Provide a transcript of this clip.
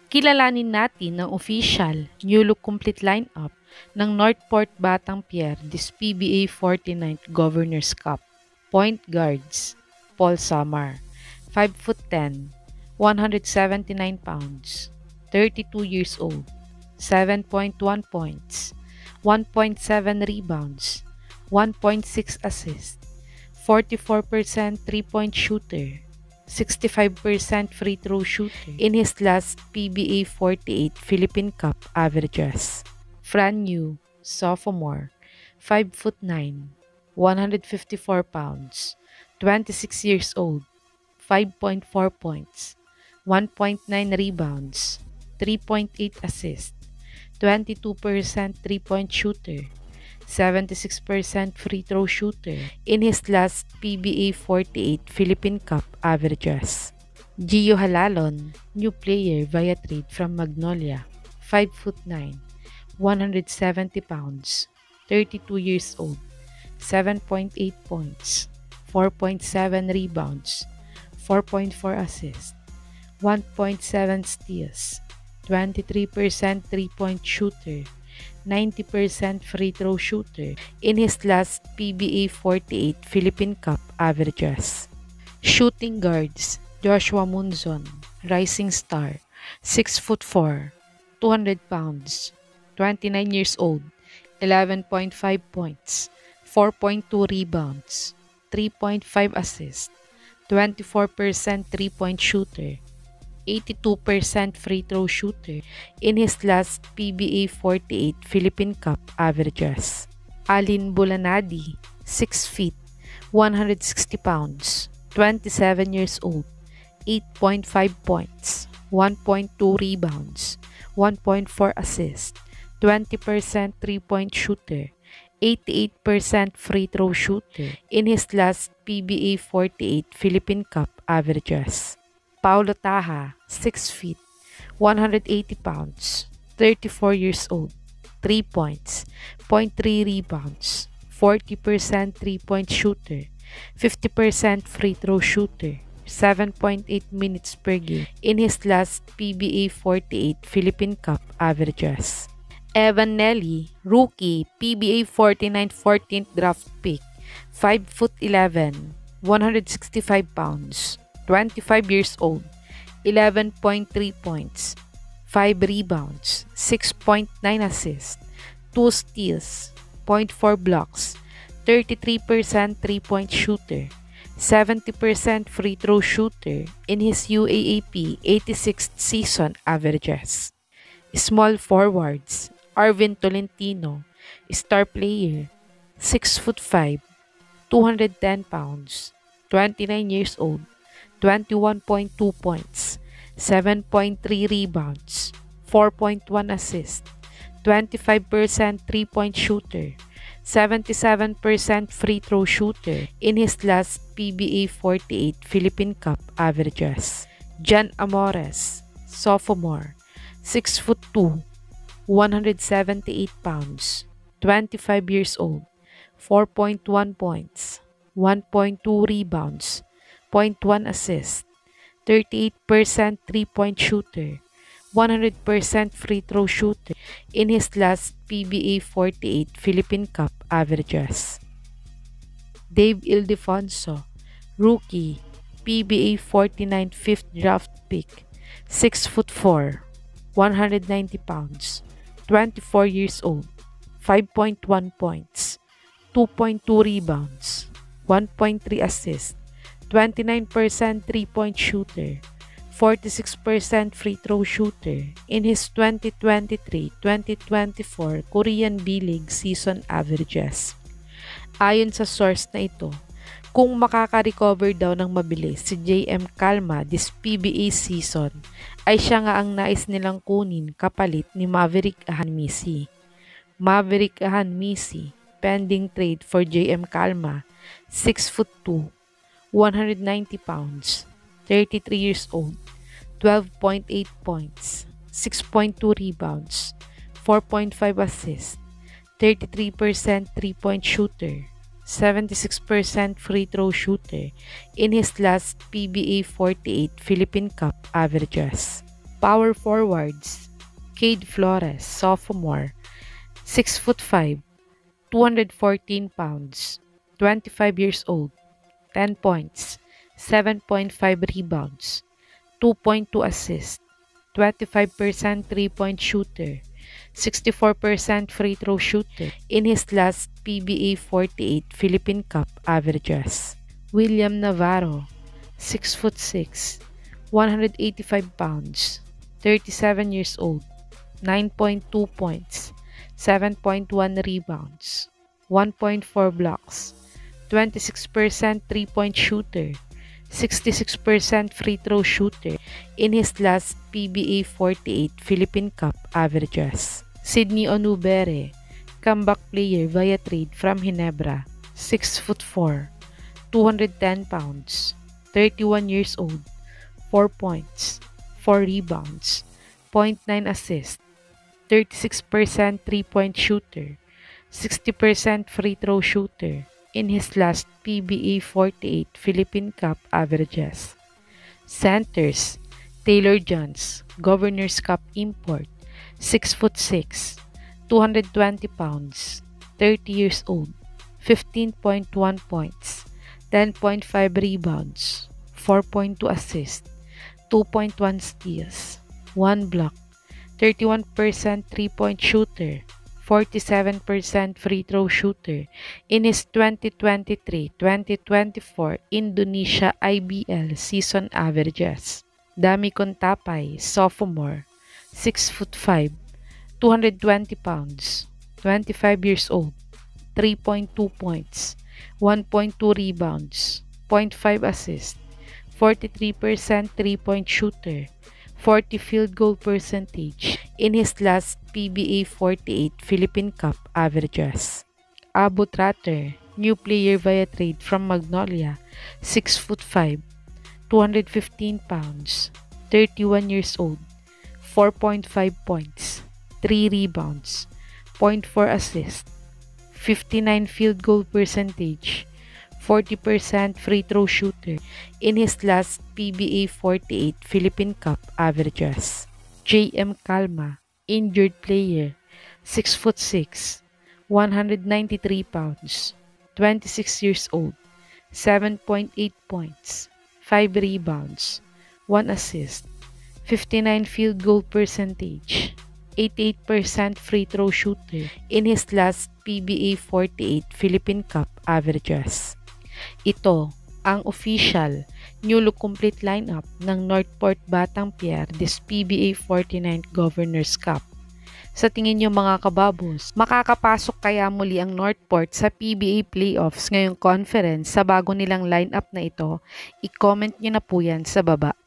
Kilalanin natin ang official new look complete lineup ng Northport Batang-Pierre this PBA 49th Governors Cup. Point guards: Paul Samar, 5'10", 179 pounds, 32 years old, 7.1 points, 1.7 rebounds, 1.6 assists, 44% three-point shooter, 65% free throw shooter in his last PBA 48 Philippine Cup averages. Fran Yu, sophomore, 5'9", 154 pounds, 26 years old, 5.4 points, 1.9 rebounds, 3.8 assists, 22% three-point shooter, 76% free throw shooter in his last PBA 48 Philippine Cup averages. Gio Halalon, new player via trade from Magnolia, 5'9", 170 pounds, 32 years old, 7.8 points, 4.7 rebounds, 4.4 assists, 1.7 steals, 23% three-point shooter, 90% free throw shooter in his last PBA 48 Philippine Cup averages. Shooting guards: Joshua Munzon, rising star, 6'4", 200 pounds, 29 years old, 11.5 points, 4.2 rebounds, 3.5 assists, 24% three-point shooter, 82% free throw shooter in his last PBA 48 Philippine Cup averages. Alin Bulanadi, 6 feet, 160 pounds, 27 years old, 8.5 points, 1.2 rebounds, 1.4 assists, 20% three-point shooter, 88% free throw shooter in his last PBA 48 Philippine Cup averages. Paulo Taha, 6 feet, 180 pounds, 34 years old, 3 points, 0.3 rebounds, 40% three-point shooter, 50% free throw shooter, 7.8 minutes per game in his last PBA 48 Philippine Cup averages. Evan Nelly, rookie, PBA 49 14th draft pick, 5'11", 165 pounds, 25 years old, 11.3 points, 5 rebounds, 6.9 assists, 2 steals, 0.4 blocks, 33% three-point shooter, 70% free throw shooter in his UAAP 86th season averages. Small forwards: Arvin Tolentino, star player, 6'5", 210 pounds, 29 years old, 21.2 points, 7.3 rebounds, 4.1 assists, 25% three-point shooter, 77% free throw shooter in his last PBA 48 Philippine Cup averages. Jan Amores, sophomore, 6'2", 178 pounds, 25 years old, 4.1 points, 1.2 rebounds, 0.1 assist, 38% three-point shooter, 100% free throw shooter in his last PBA 48 Philippine Cup averages. Dave Ildefonso, rookie, PBA 49 5th draft pick, 6'4", 190 pounds, 24 years old, 5.1 points, 2.2 rebounds, 1.3 assists, 29% three-point shooter, 46% free throw shooter in his 2023-2024 Korean B-League season averages. Ayon sa source na ito, kung makaka-recover daw ng mabilis si JM Calma this PBA season, ay siya nga ang nais nilang kunin kapalit ni Maverick Ahanmisi. Maverick Ahanmisi, pending trade for JM Calma, 6'2", 190 pounds, 33 years old, 12.8 points, 6.2 rebounds, 4.5 assists, 33% three-point shooter, 76% free throw shooter in his last PBA 48 Philippine Cup averages. Power forwards, Cade Flores, sophomore, 6'5", 214 pounds, 25 years old, 10 points, 7.5 rebounds, 2.2 assists, 25% three-point shooter, 64% free throw shooter in his last PBA 48 Philippine Cup averages. William Navarro, 6'6", 185 pounds, 37 years old, 9.2 points, 7.1 rebounds, 1.4 blocks, 26% three-point shooter, 66% free throw shooter in his last PBA 48 Philippine Cup averages. Sydney Onubere, comeback player via trade from Ginebra, 6'4", 210 pounds, 31 years old, 4 points, 4 rebounds, 0.9 assists, 36% three-point shooter, 60% free throw shooter in his last PBA 48 Philippine Cup averages. Centers, Taylor Johns, Governor's Cup import, 6'6", 220 pounds, 30 years old, 15.1 points, 10.5 rebounds, 4.2 assists, 2.1 steals, 1 block, 31% three-point shooter, 47% free throw shooter in his 2023-2024 Indonesia IBL season averages. Dami Contapay, sophomore, 6'5", 220 pounds, 25 years old, 3.2 points, 1.2 rebounds, 0.5 assists, 43% three-point shooter, 40 field goal percentage in his last PBA 48 Philippine Cup averages. Abu Tratter, new player via trade from Magnolia, 6'5", 215 pounds, 31 years old, 4.5 points, 3 rebounds, 0.4 assists, 59 field goal percentage, 40% free throw shooter in his last PBA 48 Philippine Cup averages. JM Calma, injured player, 6'6", 193 pounds, 26 years old, 7.8 points, 5 rebounds, 1 assist, 59 field goal percentage, 88% free throw shooter in his last PBA 48 Philippine Cup averages. Ito ang official newly complete lineup ng Northport Batang Pier this PBA 49 Governors Cup. Sa tingin niyo mga kababos, makakapasok kaya muli ang Northport sa PBA Playoffs ngayong conference sa bago nilang lineup na ito? I-comment niyo na po yan sa baba.